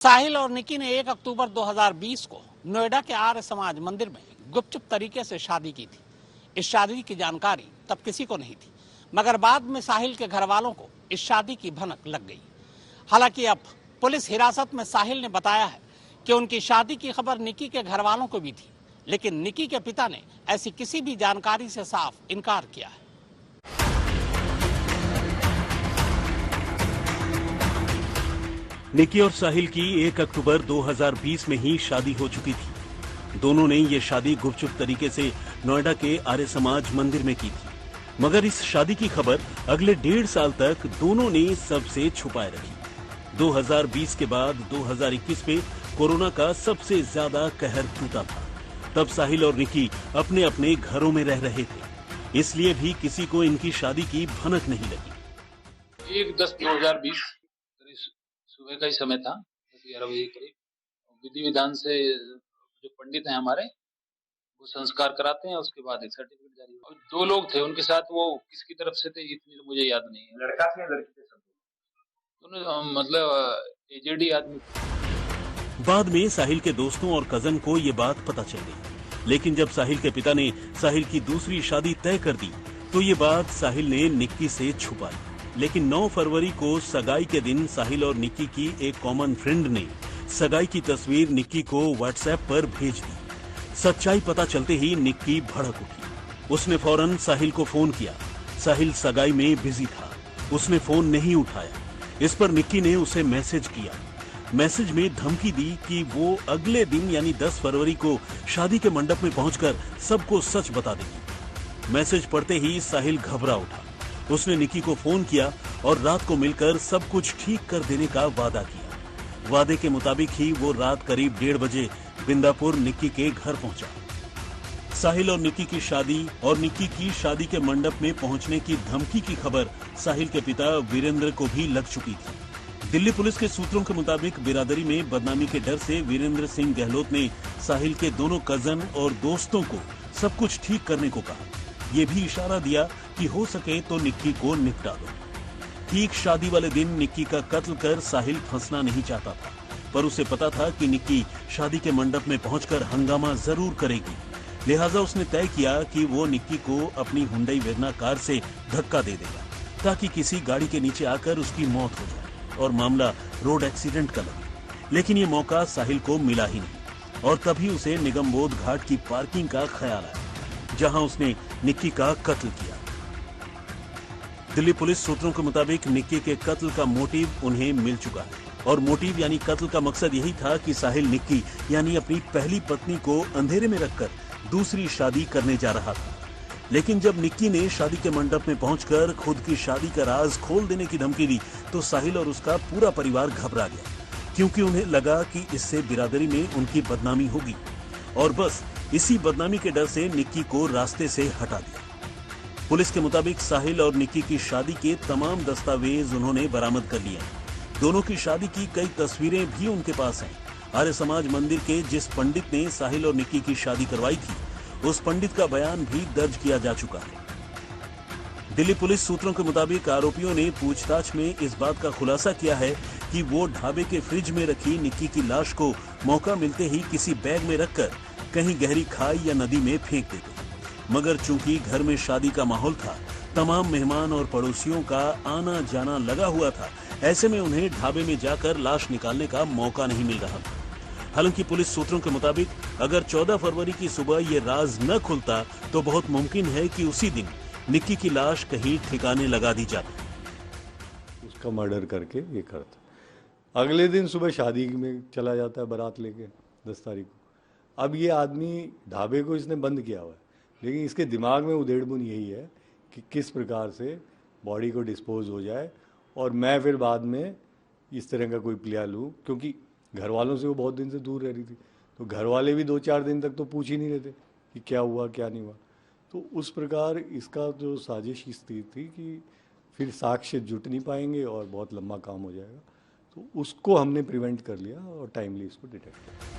साहिल और निकी ने 1 अक्टूबर 2020 को नोएडा के आर्य समाज मंदिर में गुपचुप तरीके से शादी की थी। इस शादी की जानकारी तब किसी को नहीं थी, मगर बाद में साहिल के घर वालों को इस शादी की भनक लग गई। हालांकि अब पुलिस हिरासत में साहिल ने बताया है कि उनकी शादी की खबर निकी के घर वालों को भी थी, लेकिन निकी के पिता ने ऐसी किसी भी जानकारी से साफ इनकार किया है। निकी और साहिल की 1 अक्टूबर 2020 में ही शादी हो चुकी थी। दोनों ने ये शादी गुपचुप तरीके से नोएडा के आर्य समाज मंदिर में की थी, मगर इस शादी की खबर अगले 1.5 साल तक दोनों ने सबसे छुपाए रखी। 2020 के बाद 2021 में कोरोना का सबसे ज्यादा कहर टूटा था। तब साहिल और निकी अपने अपने घरों में रह रहे थे, इसलिए भी किसी को इनकी शादी की भनक नहीं लगी। 1/10/2020 सुबह का ही समय था, 11 बजे करीब। विधि विधान से जो पंडित हैं हमारे, वो संस्कार कराते हैं, उसके बाद एक सर्टिफिकेट जारी हुआ। 2 लोग थे उनके साथ, वो किसकी तरफ से थे इतनी तो मुझे याद नहीं है। लड़का थे या लड़की थे? सब दोनों मतलब एजेडी आदमी थे। बाद में साहिल के दोस्तों और कजन को ये बात पता चल गई, लेकिन जब साहिल के पिता ने साहिल की दूसरी शादी तय कर दी तो ये बात साहिल ने निक्की से छुपाई। लेकिन 9 फरवरी को सगाई के दिन साहिल और निक्की की एक कॉमन फ्रेंड ने सगाई की तस्वीर निक्की को व्हाट्सएप पर भेज दी। सच्चाई पता चलते ही निक्की भड़क उठी। उसने फौरन साहिल को फोन किया। साहिल सगाई में बिजी था, उसने फोन नहीं उठाया। इस पर निक्की ने उसे मैसेज किया। मैसेज में धमकी दी कि वो अगले दिन यानी 10 फरवरी को शादी के मंडप में पहुंचकर सबको सच बता देगी। मैसेज पढ़ते ही साहिल घबरा उठा। उसने निक्की को फोन किया और रात को मिलकर सब कुछ ठीक कर देने का वादा किया। वादे के मुताबिक ही वो रात करीब 1:30 बजे बिंदापुर निक्की के घर पहुंचा। साहिल और निक्की की शादी और निक्की की शादी के मंडप में पहुंचने की धमकी की खबर साहिल के पिता वीरेंद्र को भी लग चुकी थी। दिल्ली पुलिस के सूत्रों के मुताबिक बिरादरी में बदनामी के डर से वीरेंद्र सिंह गहलोत ने साहिल के दोनों कजन और दोस्तों को सब कुछ ठीक करने को कहा। ये भी इशारा दिया कि हो सके तो निक्की को निपटा दो। ठीक शादी वाले दिन निक्की का कत्ल कर साहिल फंसना नहीं चाहता था, पर उसे पता था कि निक्की शादी के मंडप में पहुंचकर हंगामा जरूर करेगी। लिहाजा उसने तय किया कि वो निक्की को अपनी हुंडई वेगना कार से धक्का दे देगा, ताकि किसी गाड़ी के नीचे आकर उसकी मौत हो जाए और मामला रोड एक्सीडेंट का लगे। लेकिन ये मौका साहिल को मिला ही नहीं, और तभी उसे निगमबोध घाट की पार्किंग का ख्याल आया, जहां उसने निक्की का कत्ल किया। दिल्ली पुलिस सूत्रों के मुताबिक निक्की के कत्ल का मोटिव उन्हें मिल चुका है, और मोटिव यानी कत्ल का मकसद यही था कि साहिल निक्की यानी अपनी पहली पत्नी को अंधेरे में रखकर दूसरी शादी करने जा रहा था। लेकिन जब निक्की ने शादी के मंडप में पहुंचकर खुद की शादी का राज खोल देने की धमकी दी तो साहिल और उसका पूरा परिवार घबरा गया, क्योंकि उन्हें लगा कि इससे बिरादरी में उनकी बदनामी होगी, और बस इसी बदनामी के डर से निक्की को रास्ते से हटा दिया। पुलिस के मुताबिक साहिल और निक्की की शादी के तमाम दस्तावेज उन्होंने बरामद कर लिए। दोनों की शादी की कई तस्वीरें भी उनके पास हैं। आर्य समाज मंदिर के जिस पंडित ने साहिल और निक्की की शादी करवाई थी, उस पंडित का बयान भी दर्ज किया जा चुका है। दिल्ली पुलिस सूत्रों के मुताबिक आरोपियों ने पूछताछ में इस बात का खुलासा किया है कि वो ढाबे के फ्रिज में रखी निक्की की लाश को मौका मिलते ही किसी बैग में रखकर कहीं गहरी खाई या नदी में फेंक देते। मगर चूंकि घर में शादी का माहौल था, तमाम मेहमान और पड़ोसियों का आना जाना लगा हुआ था, ऐसे में उन्हें ढाबे में जाकर लाश निकालने का मौका नहीं मिल रहा था। हालांकि पुलिस सूत्रों के मुताबिक अगर 14 फरवरी की सुबह ये राज न खुलता तो बहुत मुमकिन है कि उसी दिन निक्की की लाश कहीं ठिकाने लगा दी जाती। उसका मर्डर करके ये करता। अगले दिन सुबह शादी में चला जाता है बारात लेके 10 तारीख को। अब ये आदमी ढाबे को इसने बंद किया हुआ है, लेकिन इसके दिमाग में उधेड़बुन यही है कि किस प्रकार से बॉडी को डिस्पोज हो जाए और मैं फिर बाद में इस तरह का कोई प्लिया लूँ, क्योंकि घर वालों से वो बहुत दिन से दूर रह रही थी, तो घर वाले भी 2-4 दिन तक तो पूछ ही नहीं रहे थे कि क्या हुआ क्या नहीं हुआ। तो उस प्रकार इसका जो साजिश इस थी कि फिर साक्ष्य जुट नहीं पाएंगे और बहुत लंबा काम हो जाएगा, तो उसको हमने प्रिवेंट कर लिया और टाइमली इसको डिटेक्ट किया।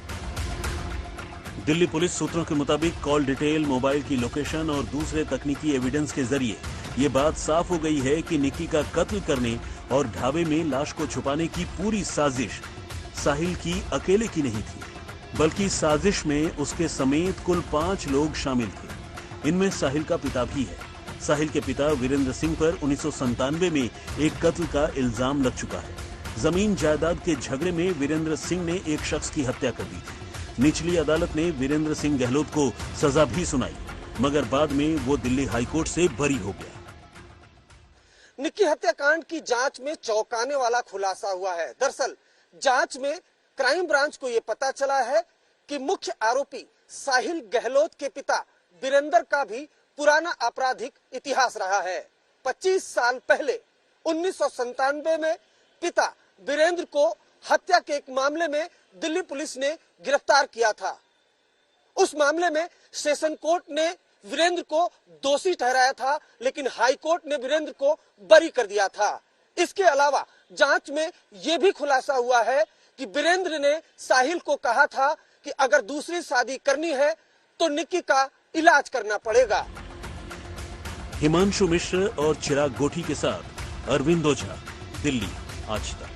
दिल्ली पुलिस सूत्रों के मुताबिक कॉल डिटेल, मोबाइल की लोकेशन और दूसरे तकनीकी एविडेंस के जरिए ये बात साफ हो गई है कि निक्की का कत्ल करने और ढाबे में लाश को छुपाने की पूरी साजिश साहिल की अकेले की नहीं थी, बल्कि साजिश में उसके समेत कुल 5 लोग शामिल थे। इनमें साहिल का पिता भी है। साहिल के पिता वीरेंद्र सिंह पर 1997 में एक कत्ल का इल्जाम लग चुका है। जमीन जायदाद के झगड़े में वीरेंद्र सिंह ने एक शख्स की हत्या कर दी थी। निचली अदालत ने वीरेंद्र सिंह गहलोत को सजा भी सुनाई, मगर बाद में वो दिल्ली हाईकोर्ट से बरी हो गया। निक्की हत्याकांड की जांच में चौंकाने वाला खुलासा हुआ है। दरअसल जांच में क्राइम ब्रांच को यह पता चला है कि मुख्य आरोपी साहिल गहलोत के पिता वीरेंद्र का भी पुराना आपराधिक इतिहास रहा है। 25 साल पहले 1997 में पिता वीरेंद्र को हत्या के एक मामले में दिल्ली पुलिस ने गिरफ्तार किया था। उस मामले में सेशन कोर्ट ने वीरेंद्र को दोषी ठहराया था, लेकिन हाई कोर्ट ने वीरेंद्र को बरी कर दिया था। इसके अलावा जांच में यह भी खुलासा हुआ है कि वीरेंद्र ने साहिल को कहा था कि अगर दूसरी शादी करनी है तो निक्की का इलाज करना पड़ेगा। हिमांशु मिश्र और चिराग गोठी के साथ अरविंद ओझा, दिल्ली आज तक।